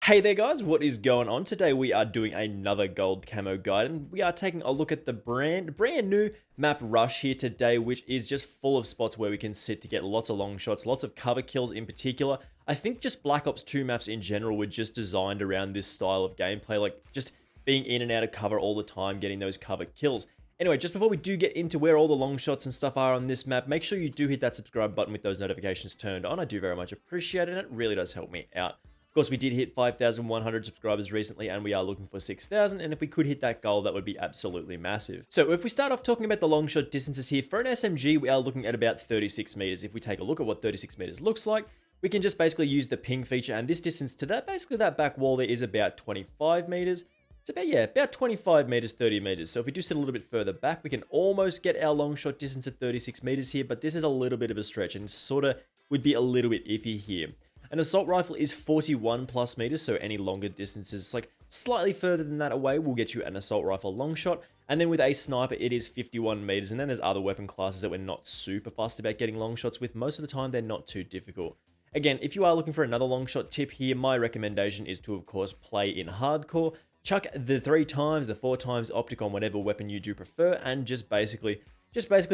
Hey there guys, what is going on? Today we are doing another gold camo guide and we are taking a look at the brand new map Rush here today, which is just full of spots where we can sit to get lots of long shots, lots of cover kills in particular. I think just Black Ops 2 maps in general were just designed around this style of gameplay, like just being in and out of cover all the time, getting those cover kills. Anyway, just before we do get into where all the long shots and stuff are on this map, make sure you do hit that subscribe button with those notifications turned on. I do very much appreciate it and it really does help me out. Of course, we did hit 5,100 subscribers recently, and we are looking for 6,000, and if we could hit that goal, that would be absolutely massive. So if we start off talking about the Longshot distances here, for an SMG, we are looking at about 36 meters. If we take a look at what 36 meters looks like, we can just basically use the ping feature, and this distance to that, basically that back wall there is about 25 meters. It's about 25 meters, 30 meters. So if we do sit a little bit further back, we can almost get our Longshot distance of 36 meters here, but this is a little bit of a stretch, and sort of would be a little bit iffy here. An assault rifle is 41 plus meters, so any longer distances, like slightly further than that away, will get you an assault rifle long shot. And then with a sniper, it is 51 meters. And then there's other weapon classes that we're not super fussed about getting long shots with. Most of the time, they're not too difficult. Again, if you are looking for another long shot tip here, my recommendation is to, of course, play in hardcore. Chuck the 3 times, the 4 times optic on whatever weapon you do prefer, and just basically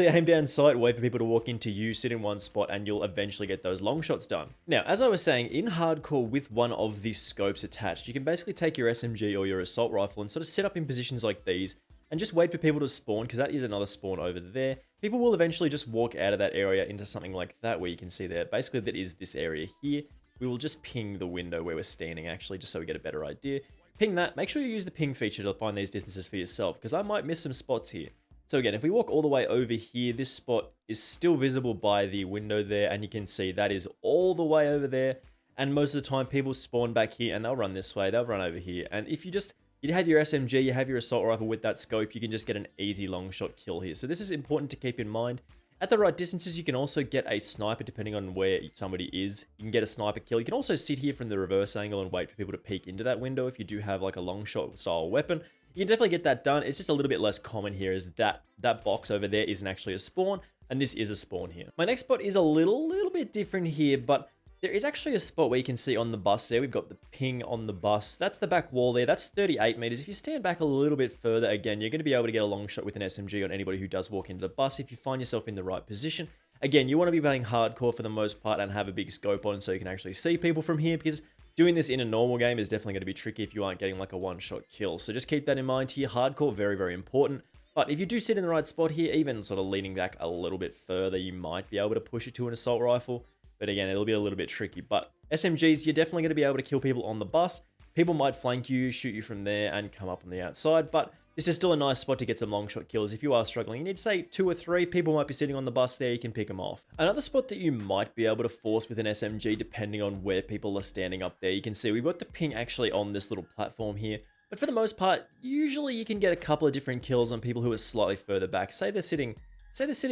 aim down sight, wait for people to walk into you, sit in one spot, and you'll eventually get those long shots done. Now, as I was saying, in hardcore with one of these scopes attached, you can basically take your SMG or your assault rifle and sort of set up in positions like these, and just wait for people to spawn, because that is another spawn over there. People will eventually just walk out of that area into something like that, where you can see there. Basically, that is this area here. We will just ping the window where we're standing, actually, just so we get a better idea. Ping that. Make sure you use the ping feature to find these distances for yourself, because I might miss some spots here. So again, if we walk all the way over here, this spot is still visible by the window there, and you can see that is all the way over there. And most of the time, people spawn back here, and they'll run this way, they'll run over here. And if you have your SMG, you have your assault rifle with that scope, you can just get an easy long shot kill here. So this is important to keep in mind. At the right distances, you can also get a sniper depending on where somebody is. You can get a sniper kill. You can also sit here from the reverse angle and wait for people to peek into that window if you do have like a long shot style weapon. You can definitely get that done. It's just a little bit less common here, as that box over there isn't actually a spawn, and this is a spawn here. My next spot is a little bit different here, but there is actually a spot where you can see on the bus there, we've got the ping on the bus. That's the back wall there. That's 38 meters. If you stand back a little bit further, again, you're going to be able to get a long shot with an SMG on anybody who does walk into the bus if you find yourself in the right position. Again, you want to be playing hardcore for the most part and have a big scope on so you can actually see people from here, because doing this in a normal game is definitely going to be tricky if you aren't getting like a one-shot kill. So just keep that in mind here. Hardcore, very, very important. But if you do sit in the right spot here, even sort of leaning back a little bit further, you might be able to push it to an assault rifle. But again, it'll be a little bit tricky. But SMGs, you're definitely going to be able to kill people on the bus. People might flank you, shoot you from there, and come up on the outside. But this is still a nice spot to get some long shot kills. If you are struggling, you need to say 2 or 3. People might be sitting on the bus there. You can pick them off. Another spot that you might be able to force with an SMG, depending on where people are standing up there. You can see we've got the ping actually on this little platform here. But for the most part, usually you can get a couple of different kills on people who are slightly further back. Say they're sitting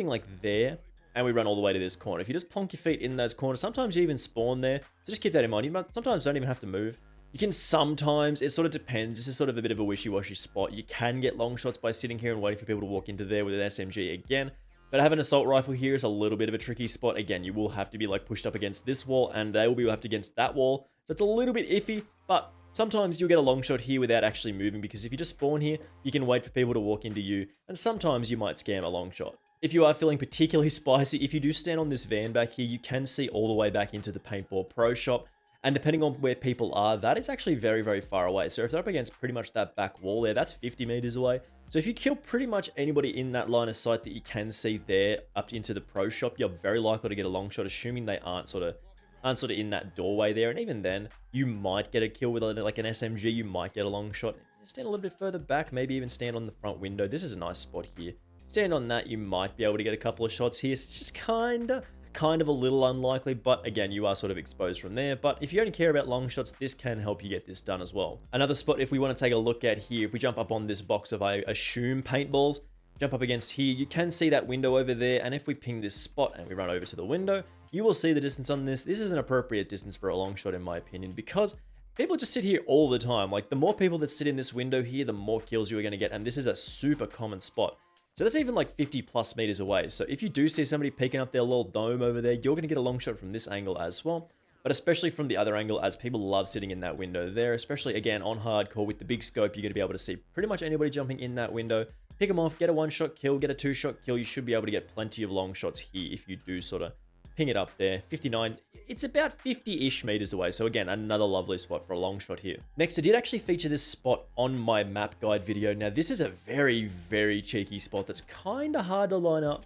like there, and we run all the way to this corner. If you just plonk your feet in those corners, sometimes you even spawn there. So just keep that in mind. You sometimes don't even have to move. You can sometimes, it sort of depends. This is sort of a bit of a wishy-washy spot. You can get long shots by sitting here and waiting for people to walk into there with an SMG again. But having an assault rifle here is a little bit of a tricky spot. Again, you will have to be like pushed up against this wall, and they will be left against that wall. So it's a little bit iffy, but sometimes you'll get a long shot here without actually moving, because if you just spawn here, you can wait for people to walk into you, and sometimes you might scam a long shot. If you are feeling particularly spicy, if you do stand on this van back here, you can see all the way back into the Paintball Pro Shop. And depending on where people are, that is actually very, very far away. So if they're up against pretty much that back wall there, that's 50 meters away. So if you kill pretty much anybody in that line of sight that you can see there up into the pro shop, you're very likely to get a long shot, assuming they aren't sort of in that doorway there. And even then, you might get a kill with like an SMG. You might get a long shot. Stand a little bit further back, maybe even stand on the front window. This is a nice spot here. Stand on that, you might be able to get a couple of shots here. It's just kind of a little unlikely, but again, you are sort of exposed from there. But if you only care about long shots, this can help you get this done as well. Another spot, if we want to take a look at here, if we jump up on this box of, I assume, paintballs, jump up against here, you can see that window over there. And if we ping this spot and we run over to the window, you will see the distance on this. This is an appropriate distance for a long shot, in my opinion, because people just sit here all the time. Like, the more people that sit in this window here, the more kills you are going to get. And this is a super common spot. So that's even like 50 plus meters away. So if you do see somebody peeking up their little dome over there, you're going to get a long shot from this angle as well. but especially from the other angle, as people love sitting in that window there, especially again on hardcore with the big scope, you're going to be able to see pretty much anybody jumping in that window, pick them off, get a one-shot kill, get a two-shot kill. You should be able to get plenty of long shots here if you do sort of ping it up there. 59, it's about 50-ish meters away, so again, another lovely spot for a long shot here. Next, I did actually feature this spot on my map guide video. Now, this is a very, very cheeky spot that's kind of hard to line up.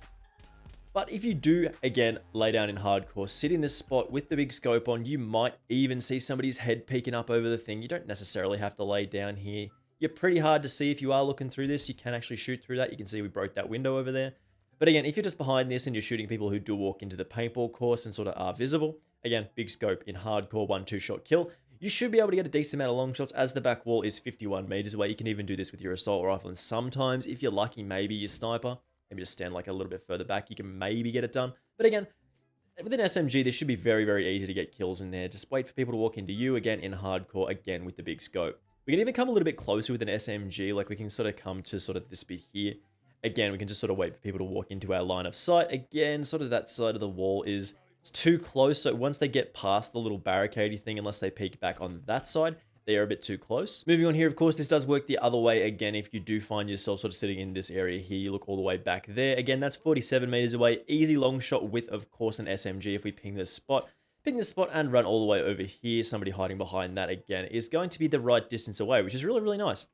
But if you do, again, lay down in hardcore, sit in this spot with the big scope on, you might even see somebody's head peeking up over the thing. You don't necessarily have to lay down here. You're pretty hard to see if you are looking through this. You can actually shoot through that. You can see we broke that window over there. But again, if you're just behind this and you're shooting people who do walk into the paintball course and sort of are visible, again, big scope in hardcore, 1-2 shot kill, you should be able to get a decent amount of long shots as the back wall is 51 meters away. You can even do this with your assault rifle, and sometimes, if you're lucky, maybe your sniper, maybe just stand like a little bit further back, you can maybe get it done. But again, with an SMG, this should be very, very easy to get kills in there. Just wait for people to walk into you, again, in hardcore, again, with the big scope. We can even come a little bit closer with an SMG, like we can sort of come to sort of this bit here. Again, we can just sort of wait for people to walk into our line of sight. Again, sort of that side of the wall is it's too close. So once they get past the little barricadey thing, unless they peek back on that side, they are a bit too close. Moving on here, of course, this does work the other way. Again, if you do find yourself sort of sitting in this area here, you look all the way back there. Again, that's 47 meters away. Easy long shot with, of course, an SMG. If we ping this spot and run all the way over here, somebody hiding behind that, again, is going to be the right distance away, which is really, really nice.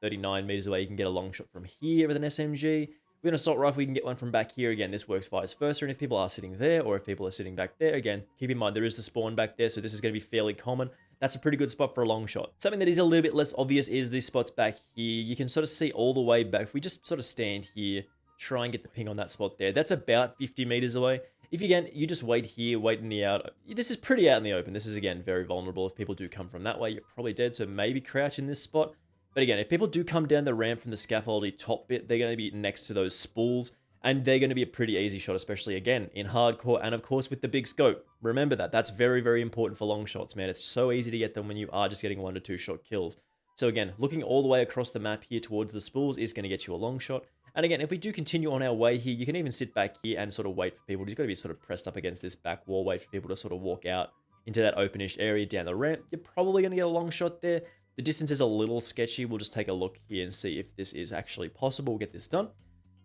39 meters away, you can get a long shot from here with an SMG. With an assault rifle, we can get one from back here. Again, this works vice versa. And if people are sitting there, or if people are sitting back there, again, keep in mind there is the spawn back there, so this is going to be fairly common. That's a pretty good spot for a long shot. Something that is a little bit less obvious is these spots back here. You can sort of see all the way back. If we just sort of stand here, try and get the ping on that spot there. That's about 50 meters away. If again, you just wait here, wait in the out. This is pretty out in the open. This is, again, very vulnerable. If people do come from that way, you're probably dead, so maybe crouch in this spot. But again, if people do come down the ramp from the scaffoldy top bit, they're going to be next to those spools, and they're going to be a pretty easy shot, especially, again, in hardcore, and of course, with the big scope. Remember that. That's very, very important for long shots, man. It's so easy to get them when you are just getting 1 to 2 shot kills. So again, looking all the way across the map here towards the spools is going to get you a long shot. And again, if we do continue on our way here, you can even sit back here and sort of wait for people. You've got to be sort of pressed up against this back wall, wait for people to sort of walk out into that openish area down the ramp. You're probably going to get a long shot there. The distance is a little sketchy. We'll just take a look here and see if this is actually possible. We'll get this done.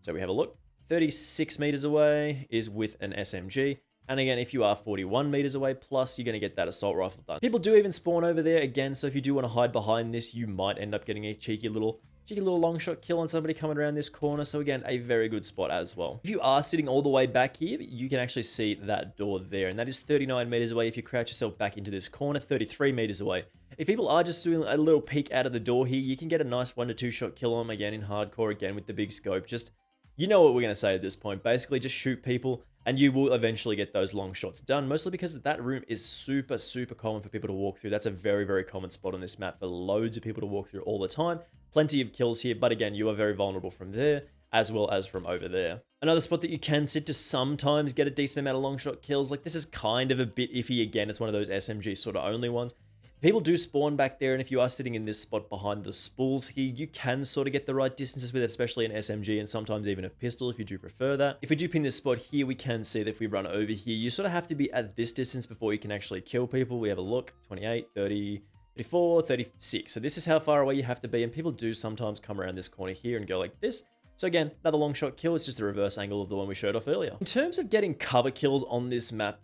So we have a look. 36 meters away is with an SMG. And again, if you are 41 meters away plus, you're going to get that assault rifle done. People do even spawn over there again. So if you do want to hide behind this, you might end up getting a cheeky little long shot kill on somebody coming around this corner. So again, a very good spot as well. If you are sitting all the way back here, you can actually see that door there. And that is 39 meters away. If you crouch yourself back into this corner, 33 meters away. If people are just doing a little peek out of the door here, you can get a nice 1 to 2 shot kill on them again in hardcore, again with the big scope. Just, you know what we're going to say at this point. Basically, just shoot people and you will eventually get those long shots done. Mostly because that room is super, super common for people to walk through. That's a very, very common spot on this map for loads of people to walk through all the time. Plenty of kills here, but again, you are very vulnerable from there as well as from over there. Another spot that you can sit to sometimes get a decent amount of long shot kills. Like, this is kind of a bit iffy. Again, it's one of those SMG sort of only ones. People do spawn back there, and if you are sitting in this spot behind the spools here, you can sort of get the right distances with especially an SMG and sometimes even a pistol if you do prefer that. If we do pin this spot here, we can see that if we run over here, you sort of have to be at this distance before you can actually kill people. We have a look, 28, 30, 34, 36. So this is how far away you have to be, and people do sometimes come around this corner here and go like this. So again, another long shot kill. It's just a reverse angle of the one we showed off earlier. In terms of getting cover kills on this map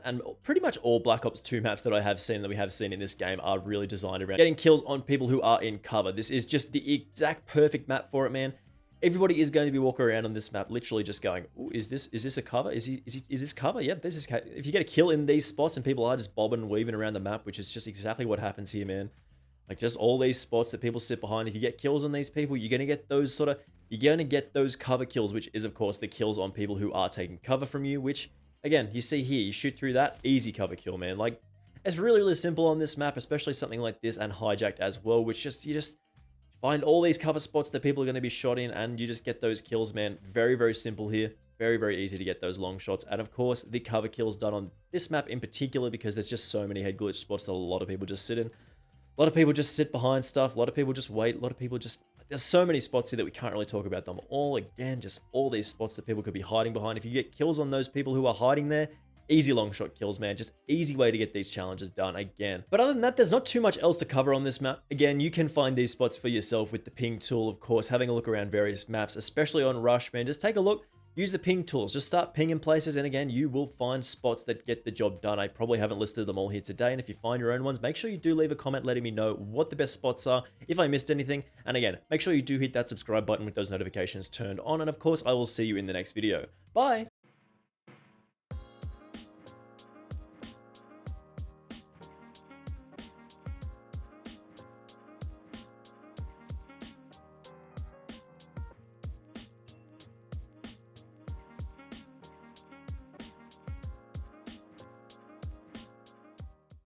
and pretty much all Black Ops 2 maps that we have seen in this game are really designed around getting kills on people who are in cover. This is just the exact perfect map for it, man. Everybody is going to be walking around on this map, literally just going, "Ooh, is this a cover? Is this cover? Yep, this is." If you get a kill in these spots and people are just bobbing and weaving around the map, which is just exactly what happens here, man. Like, just all these spots that people sit behind. If you get kills on these people, you're going to get those cover kills, which is, of course, the kills on people who are taking cover from you, which, again, you see here, you shoot through that, easy cover kill, man. Like, it's really, really simple on this map, especially something like this and Hijacked as well, which you just find all these cover spots that people are going to be shot in, and you just get those kills, man. Very, very simple here. Very, very easy to get those long shots. And, of course, the cover kills done on this map in particular, because there's just so many head glitch spots that a lot of people just sit in. A lot of people just sit behind stuff. A lot of people just wait. A lot of people just... There's so many spots here that we can't really talk about them all. Again, just all these spots that people could be hiding behind. If you get kills on those people who are hiding there, easy long shot kills, man. Just easy way to get these challenges done again. But other than that, there's not too much else to cover on this map. Again, you can find these spots for yourself with the ping tool, of course, having a look around various maps, especially on Rush, man. Just take a look. Use the ping tools, just start pinging places, and again, you will find spots that get the job done. I probably haven't listed them all here today, and if you find your own ones, make sure you do leave a comment letting me know what the best spots are, if I missed anything, and again, make sure you do hit that subscribe button with those notifications turned on, and of course, I will see you in the next video. Bye!